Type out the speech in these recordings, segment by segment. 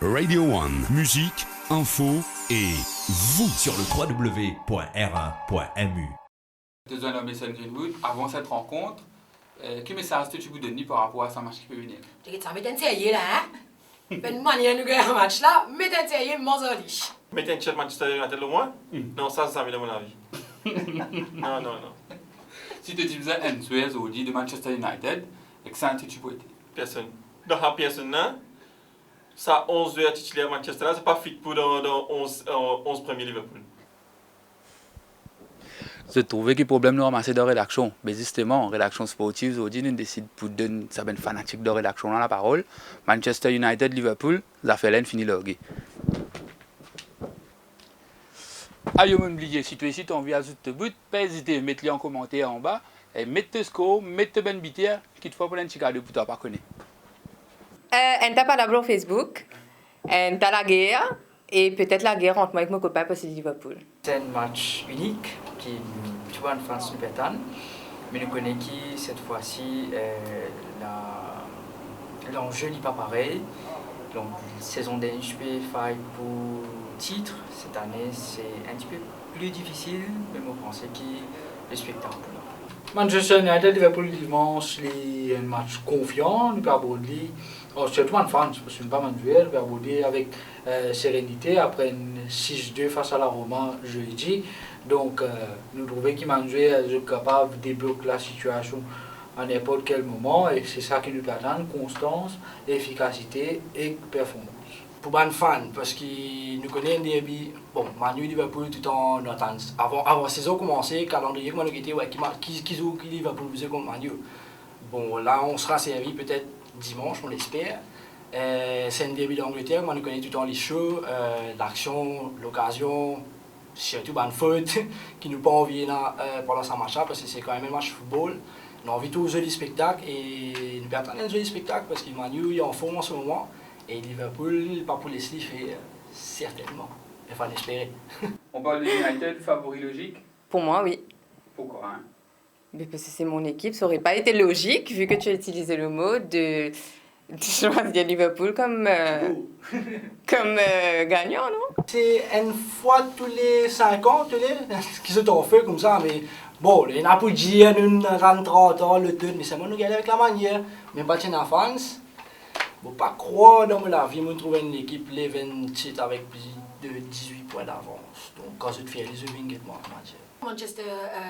Radio 1, musique, info et vous sur le www.r1.mu. Deux hommes Mason Greenwood, avant cette rencontre, quel message tu vous donnes par rapport à ce match qui peut venir? Tu as mis un sérieux là, hein? Ben manière de gagner un match là, mais un sérieux Mozoli. Mettre un chef Manchester United au moins? Non, ça de mon avis. Non. Si tu disais un Suez ou de Manchester United, et que ça tu peux être? Personne. Dans la personne là, ça 11 joueurs titulaires Manchester là, c'est pas fit pour dans 11 premiers Liverpool. Je trouve que le problème nous ramasser de rédaction. Mais justement, en rédaction sportive, aujourd'hui, nous décidons pour donner certains fanatiques de rédaction dans la parole. Manchester United, Liverpool, ça fait l'un fini l'orgue. Aïe, on oublié, si tu as envie d'ajouter ce but, pas hésiter, mettre-le en commentaire en bas, et mettre le score, mettre le bitière, qui te faut pour un petit cadeau pour toi pas connaître. On t'a pas sur Facebook, on t'a la guerre, et peut-être la guerre entre moi et mon copain parce que c'est Liverpool. C'est un match unique qui, tu vois, une fin super tan, mais nous connaissons qui cette fois-ci l'enjeu n'est pas pareil. Donc, saison dernière, je peux faire pour titre. Cette année, c'est un petit peu plus difficile, mais je pense que le spectacle. Manchester United, Liverpool dimanche, c'est un match confiant, nous pouvons aborder, surtout en France, parce que nous ne pouvons pas jouer, nous pouvons aborder avec sérénité après une 6-2 face à la Roma jeudi. Donc, nous trouvons qu'ils sont capables de débloquer la situation à n'importe quel moment, et c'est ça qui nous attend, constance, efficacité et performance. Pour les fans, parce qu'ils nous connaissent un derby, bon, Manu Liverpool tout en attente. Avant la saison commencé, le calendrier que Manu était, ouais, qui joue Liverpool contre Manu. Bon, là on sera servi peut-être dimanche, on l'espère. C'est un derby d'Angleterre, Manu connaît tout le temps les shows, l'action, l'occasion, surtout les fautes qui nous pas envie pendant ce match-là, parce que c'est quand même un match de football. On a envie de jouer du spectacle et nous perdons un joli spectacle parce que Manu est en forme en ce moment. Et Liverpool, pas pour les fait certainement. Il faut l'espérer. On parle de United, favori logique? Pour moi, oui. Pourquoi hein? Mais parce que c'est mon équipe, ça n'aurait pas été logique, vu que tu as utilisé le mot de choisir Liverpool comme gagnant, non? C'est une fois tous les 5 ans, qui sont en feu comme ça, mais bon, il y en a pour dire, nous rentrons 30 ans, le tout, mais c'est moi nous gagnons avec la manière. Mais pas en France. Je ne peux pas croire dans la vie, je trouve une équipe les 27 avec plus de 18 points d'avance. Donc quand je te fais les œufs, moi, Manchester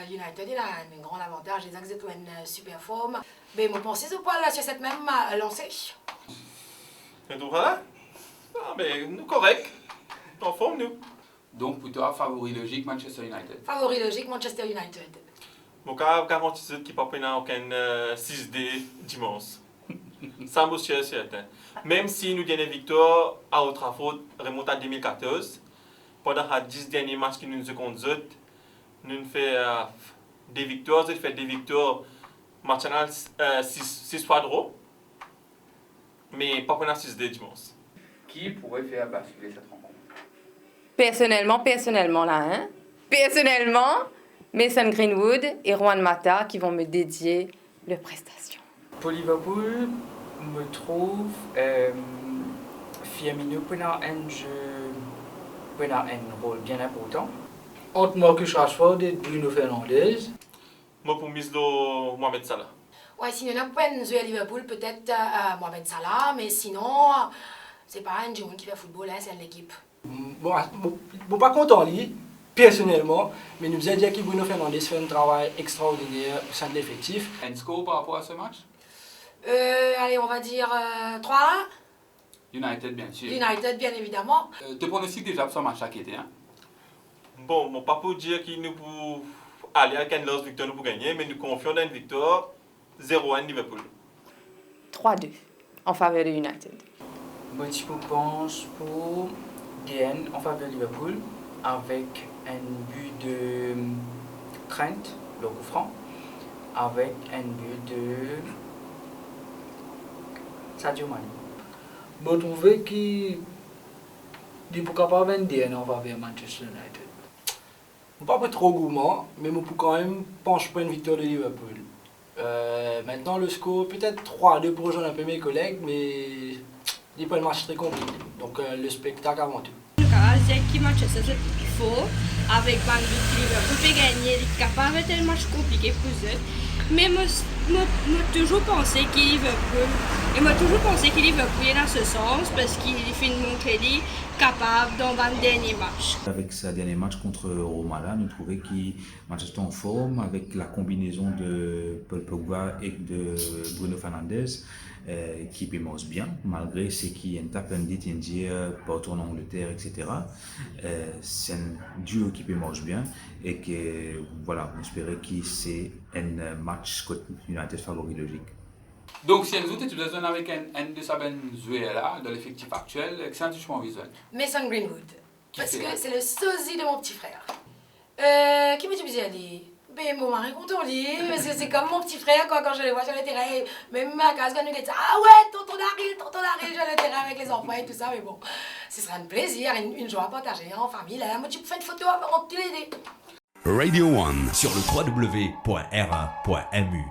United, il a un grand avantage, ils ont une super forme. Mais je pense que c'est pas là sur cette même lancée. Et donc voilà. Ah, mais nous correct. En forme, nous. Donc pour toi, favori logique, Manchester United? Favori logique, Manchester United. Mon cas, garantie qui ne peut pas aucun 6D dimanche. Ça, monsieur, c'est certain. Même si nous gagnons victoire à Old Trafford, remonte à 2014, pendant les 10 derniers matchs que nous avons contre nous faisons des victoires, maintenant 6 fois draw, mais pas pendant 6 dimanche. Qui pourrait faire basculer cette rencontre? Personnellement là, hein? Personnellement, Mason Greenwood et Juan Mata qui vont me dédier leurs prestations. Pour Liverpool, je me trouve Firmino prend un rôle bien important. Entre Marcus Rashford et Bruno Fernandes. Moi, pour Mislo, Mohamed Salah. Ouais, sinon, on peut jouer à Liverpool, peut-être Mohamed Salah, mais sinon, c'est pas un jeune qui fait football, hein, c'est une équipe. Bon, pas content lui, personnellement, mais nous avons dit que Bruno Fernandes fait un travail extraordinaire au sein de l'effectif. Un score par rapport à ce match? Allez, on va dire 3-1. United, bien sûr. United, bien évidemment. Tu pronostiques déjà pour ce match qui était, hein? Bon, pas pour dire qu'il nous pour aller avec une lance victoire pour gagner, mais nous confions dans une victoire 0-1 Liverpool. 3-2 en faveur de United. Moi, je pense pour DN en faveur de Liverpool avec un but de Trent, le coup franc, avec un but de Sadio Mane. Je trouve qu'il est capable de DN en faveur de Manchester United. Je ne suis pas trop gourmand, mais je peux quand même pencher pour une victoire de Liverpool. Maintenant, le score, peut-être 3-2 pour rejoindre un peu mes collègues, mais il pas le match très compliqué. Donc le spectacle avant tout. Qui Manchester City fort avec Bandit Liverpool peut gagner, il est capable de un match compliqué pour eux. Mais moi toujours pensé qu'il Liverpool et moi toujours pensé qu'il Liverpool est dans ce sens parce qu'il fait montrer qu'il est capable dans le dernier match. Avec sa dernier match contre Roma là, nous trouvons qu'il Manchester en forme avec la combinaison de Paul Pogba et de Bruno Fernandes. Qui commence bien, malgré ce qui est appelé partout en Angleterre, etc. C'est un duo qui marche bien et que voilà, on espérait que c'est un match contre United favori logique. Donc, si nous tu besoin avec un de sa Venezuela dans l'effectif actuel, c'est un touchement visuel. Mason Greenwood. Parce que c'est le sosie de mon petit frère. Qui me dit aller? Ben, mon mari compte en lit, parce que c'est comme mon petit frère, quoi, quand je le vois sur le terrain, même ma case, quand il dit ah ouais, tonton Daryl, sur le terrain avec les enfants et tout ça, mais bon, ce sera un plaisir, une joie à partager en famille. Là, moi, tu peux faire une photo avant de l'aider. Radio 1 sur le www.r1.mu.